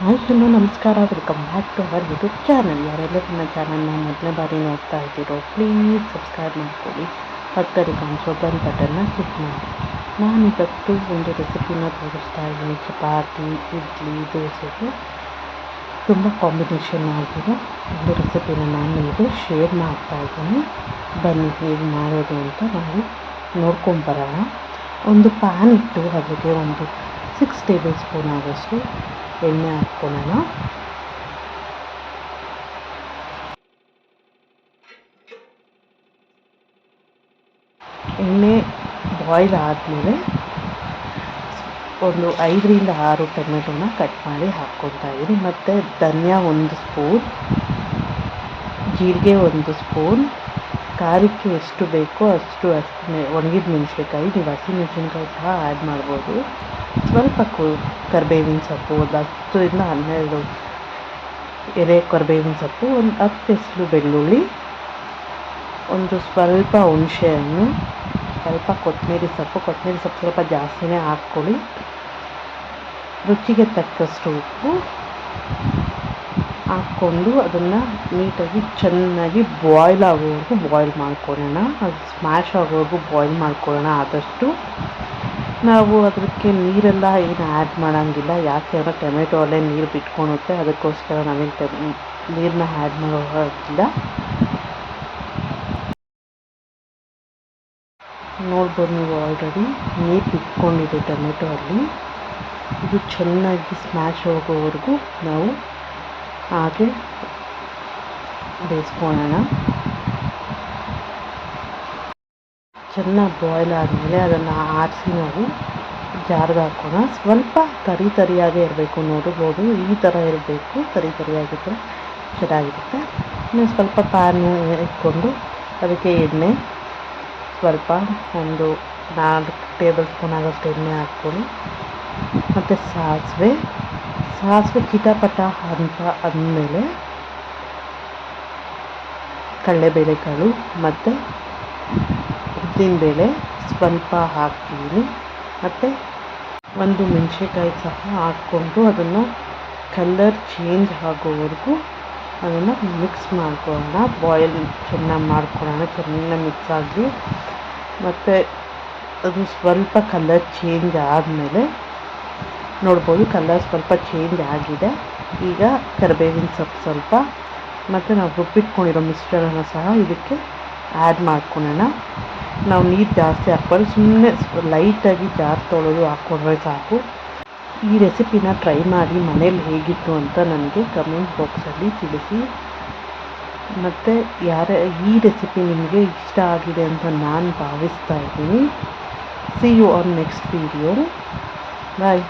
Hi hello ನಮಸ್ಕಾರ, welcome back to our YouTube channel. ಯಾರೆಲ್ಲ ನನ್ನ ಚಾನಲ್ನ ಮೊದಲನೇ ಬಾರಿ ನೋಡ್ತಾ ಇದ್ದೀರೋ ಪ್ಲೀಸ್ ಸಬ್ಸ್ಕ್ರೈಬ್ ಮಾಡ್ಕೊಳ್ಳಿ, ಪಕ್ಕದಲ್ಲಿ ಕಾಣಿಸೋ ಬೆಲ್ ಬಟನ್ನ ಕ್ಲಿಕ್ ಮಾಡಿ. ನಾನಿವತ್ತು ಒಂದು ರೆಸಿಪಿನ ತೋರಿಸ್ತಾ ಇದ್ದೀನಿ. ಚಪಾತಿ, ಇಡ್ಲಿ, ದೋಸೆಗೆ ತುಂಬ ಕಾಂಬಿನೇಷನ್ ಆಗಿರೋ ಒಂದು ರೆಸಿಪಿನ ನಾನು ನಿಮಗೆ ಶೇರ್ ಮಾಡ್ತಾ ಇದ್ದೀನಿ. ಬನ್ನಿ ಹೇಗೆ ಮಾಡೋದು ಅಂತ ನಾವು ನೋಡ್ಕೊಂಬರೋಣ. ಒಂದು ಪ್ಯಾನ್ ಇಟ್ಟು ಅದಕ್ಕೆ ಒಂದು 6 ಟೇಬಲ್ ಸ್ಪೂನ್ ಆಗೋಷ್ಟು ಎಣ್ಣೆ ಹಾಕ್ಕೊಳ್ಳೋಣ. ಎಣ್ಣೆ ಬಾಯ್ಲ್ ಆದಮೇಲೆ ಒಂದು 5ರಿಂದ 6 ಟೊಮೆಟೊನ ಕಟ್ ಮಾಡಿ ಹಾಕ್ಕೊತಾ ಇದ್ದೀನಿ. ಮತ್ತು ಧನಿಯಾ 1 ಸ್ಪೂನ್, ಜೀರಿಗೆ 1 ಸ್ಪೂನ್, ಖಾರಕ್ಕೆ ಎಷ್ಟು ಬೇಕೋ ಅಷ್ಟು ಒಣಗಿದ ಮೆಣಸಿನ್ಕಾಯಿ, ನೀವು ಹಸಿಮೆಣಸಿನ್ಕಾಯಿ ಸಹ ಆ್ಯಡ್ ಮಾಡ್ಬೋದು. ಸ್ವಲ್ಪ ಕರಿಬೇವಿನ ಸೊಪ್ಪು, ಒಂದು 10ರಿಂದ 12 ಎಲೆ ಕರಿಬೇವಿನ ಸೊಪ್ಪು, ಒಂದು 10 ಎಸಳು ಬೆಳ್ಳುಳ್ಳಿ, ಒಂದು ಸ್ವಲ್ಪ ಹುಣಸೆಹಣ್ಣು, ಸ್ವಲ್ಪ ಕೊತ್ತಂಬರಿ ಸೊಪ್ಪು ಸ್ವಲ್ಪ ಜಾಸ್ತಿನೇ ಹಾಕ್ಕೊಳ್ಳಿ. ರುಚಿಗೆ ತಕ್ಕಷ್ಟು ಉಪ್ಪು ಹಾಕ್ಕೊಂಡು ಅದನ್ನು ನೀಟಾಗಿ ಚೆನ್ನಾಗಿ ಬಾಯ್ಲ್ ಆಗೋವರೆಗೂ ಬಾಯ್ಲ್ ಮಾಡ್ಕೊಳ್ಳೋಣ. ಅದು ಸ್ಮ್ಯಾಶ್ ಆಗೋವರೆಗೂ ಬಾಯ್ಲ್ ಮಾಡ್ಕೊಳ್ಳೋಣ. ಆದಷ್ಟು ನಾವು ಅದಕ್ಕೆ ನೀರೆಲ್ಲ ಏನು ಆ್ಯಡ್ ಮಾಡೋಂಗಿಲ್ಲ, ಯಾಕೆ ಅಂದರೆ ಟೊಮೆಟೊ ಅಲ್ಲೇ ನೀರು ಬಿಟ್ಕೊಳುತ್ತೆ. ಅದಕ್ಕೋಸ್ಕರ ನಾವೇನು ನೀರನ್ನ ಆ್ಯಡ್ ಮಾಡೋದಿಲ್ಲ. ನೋಡ್ಬೋದು ನೀವು ಆಲ್ರೆಡಿ ನೀರು ಬಿಟ್ಕೊಂಡಿದೆ ಟೊಮೆಟೊ ಅಲ್ಲಿ. ಇದು ಚೆನ್ನಾಗಿ ಸ್ಮ್ಯಾಶ್ ಆಗೋವರೆಗೂ ನಾವು ಹಾಗೆ ಬೇಯಿಸ್ಕೊಳ್ಳೋಣ. ಚೆನ್ನಾಗಿ ಬಾಯ್ಲ್ ಆದಮೇಲೆ ಅದನ್ನು ಆರಿಸಿ ನಾವು ಜಾರ್ಗೆ ಹಾಕೋಣ. ಸ್ವಲ್ಪ ತರಿಯಾಗೇ ಇರಬೇಕು, ನೋಡ್ಬೋದು ಈ ಥರ ಇರಬೇಕು. ತರಿಯಾಗಿದ್ದರೆ ಚೆನ್ನಾಗಿರುತ್ತೆ. ಇನ್ನು ಸ್ವಲ್ಪ ಪ್ಯಾನು ಇಟ್ಕೊಂಡು ಅದಕ್ಕೆ ಎಣ್ಣೆ ಸ್ವಲ್ಪ ಒಂದು 4 ಟೇಬಲ್ ಸ್ಪೂನ್ ಆಗೋಷ್ಟು ಎಣ್ಣೆ ಹಾಕ್ಕೊಳ್ಳಿ. ಮತ್ತು ಸಾಸಿವೆ ಚಿಟಪಟ ಅಂತ ಅಂದಮೇಲೆ ಕಡಲೆಬೇಳೆಕಾಳು ಮತ್ತು ಉದ್ದಿನಬೇಳೆ ಸ್ವಲ್ಪ ಹಾಕ್ತೀನಿ. ಮತ್ತು ಒಂದು ಮೆಣಸಿನ್ಕಾಯಿ ಸಹ ಹಾಕ್ಕೊಂಡು ಅದನ್ನು ಕಲರ್ ಚೇಂಜ್ ಆಗೋವರೆಗೂ ಅದನ್ನು ಮಿಕ್ಸ್ ಮಾಡ್ಕೊಳ್ಳೋಣ. ಬಾಯ್ಲ್ ಚೆನ್ನಾಗಿ ಮಾಡ್ಕೊಳ್ಳೋಣ, ಚೆನ್ನಾಗಿ ಮಿಕ್ಸ್ ಆಗಿ. ಮತ್ತು ಅದು ಸ್ವಲ್ಪ ಕಲರ್ ಚೇಂಜ್ ಆದಮೇಲೆ ನೋಡ್ಬೋದು, ಕಲರ್ ಸ್ವಲ್ಪ ಚೇಂಜ್ ಆಗಿದೆ. ಈಗ ಕರಿಬೇವಿನ ಸೊಪ್ಪು ಸ್ವಲ್ಪ ಮತ್ತು ನಾವು ರುಬ್ಬಿಟ್ಕೊಂಡಿರೋ ಮಿಶ್ರಣನ ಸಹ ಇದಕ್ಕೆ ಆ್ಯಡ್ ಮಾಡ್ಕೊಳ್ಳೋಣ. ನಾವು ನೀರು ಜಾಸ್ತಿ ಹಾಕ್ಬಾರ್ದು, ಸುಮ್ಮನೆ ಲೈಟಾಗಿ ಜಾರ್ ತೊಳೆದು ಹಾಕ್ಕೊಂಡ್ರೆ ಸಾಕು. ಈ ರೆಸಿಪಿನ ಟ್ರೈ ಮಾಡಿ ಮನೇಲಿ ಹೇಗಿತ್ತು ಅಂತ ನನಗೆ ಕಮೆಂಟ್ ಬಾಕ್ಸಲ್ಲಿ ತಿಳಿಸಿ. ಮತ್ತು ಈ ರೆಸಿಪಿ ನಿಮಗೆ ಇಷ್ಟ ಆಗಿದೆ ಅಂತ ನಾನು ಭಾವಿಸ್ತಾ ಇದ್ದೀನಿ. See you on next video. Bye.